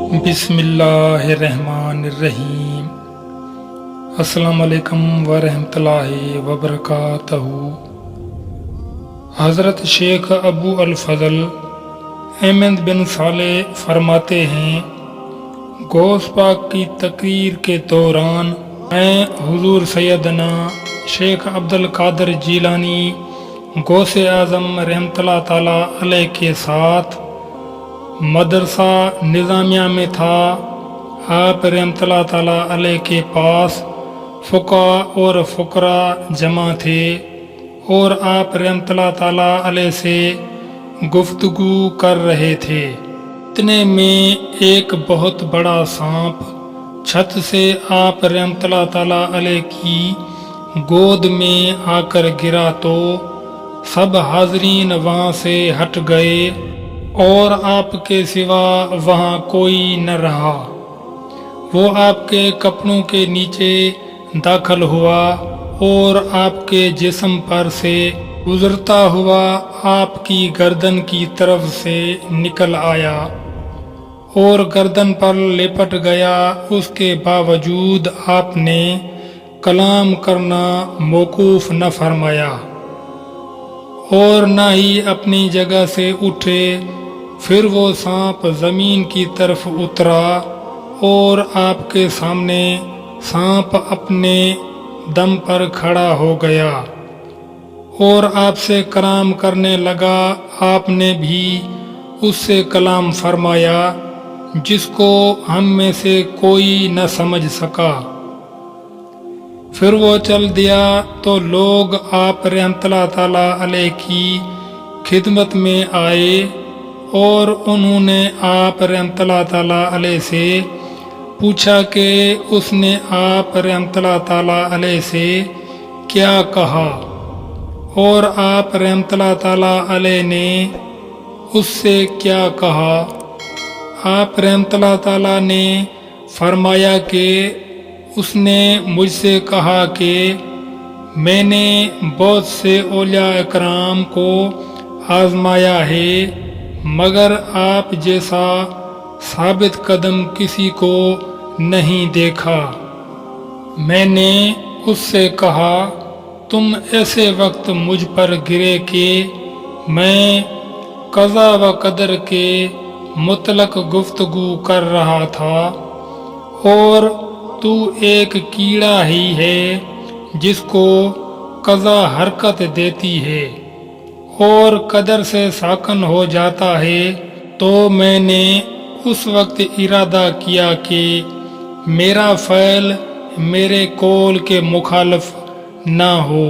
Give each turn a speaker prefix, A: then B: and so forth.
A: بسم اللہ الرحمن الرحیم۔ السلام علیکم ورحمۃ اللہ وبرکاتہ۔ حضرت شیخ ابو الفضل احمد بن صالح فرماتے ہیں، غوث پاک کی تقریر کے دوران میں حضور سیدنا شیخ عبد القادر جیلانی غوث اعظم رحمۃ اللہ تعالی علیہ کے ساتھ مدرسہ نظامیہ میں تھا۔ آپ رحمۃ اللہ تعالیٰ علیہ کے پاس فقہا اور فقراء جمع تھے اور آپ رحمۃ اللہ تعالیٰ علیہ سے گفتگو کر رہے تھے۔ اتنے میں ایک بہت بڑا سانپ چھت سے آپ رحمۃ اللہ تعالیٰ علیہ کی گود میں آ کر گرا تو سب حاضرین وہاں سے ہٹ گئے اور آپ کے سوا وہاں کوئی نہ رہا۔ وہ آپ کے کپڑوں کے نیچے داخل ہوا اور آپ کے جسم پر سے گزرتا ہوا آپ کی گردن کی طرف سے نکل آیا اور گردن پر لپٹ گیا۔ اس کے باوجود آپ نے کلام کرنا موقوف نہ فرمایا اور نہ ہی اپنی جگہ سے اٹھے۔ پھر وہ سانپ زمین کی طرف اترا اور آپ کے سامنے سانپ اپنے دم پر کھڑا ہو گیا اور آپ سے کلام کرنے لگا۔ آپ نے بھی اس سے کلام فرمایا جس کو ہم میں سے کوئی نہ سمجھ سکا۔ پھر وہ چل دیا تو لوگ آپ رحمۃ اللہ تعالیٰ علیہ کی خدمت میں آئے اور انہوں نے آپ رحمۃ اللہ تعالیٰ علیہ سے پوچھا کہ اس نے آپ رحمۃ اللہ تعالیٰ علیہ سے کیا کہا، اور آپ رحمۃ اللہ تعالیٰ علیہ نے اس سے کیا کہا۔ آپ رحمۃ اللہ تعالیٰ نے فرمایا کہ اس نے مجھ سے کہا کہ میں نے بہت سے اولیاء اکرام کو آزمایا ہے مگر آپ جیسا ثابت قدم کسی کو نہیں دیکھا۔ میں نے اس سے کہا تم ایسے وقت مجھ پر گرے کہ میں قضا و قدر کے مطلق گفتگو کر رہا تھا اور تو ایک کیڑا ہی ہے جس کو قضا حرکت دیتی ہے اور قدر سے ساکن ہو جاتا ہے۔ تو میں نے اس وقت ارادہ کیا کہ میرا فعل میرے قول کے مخالف نہ ہو۔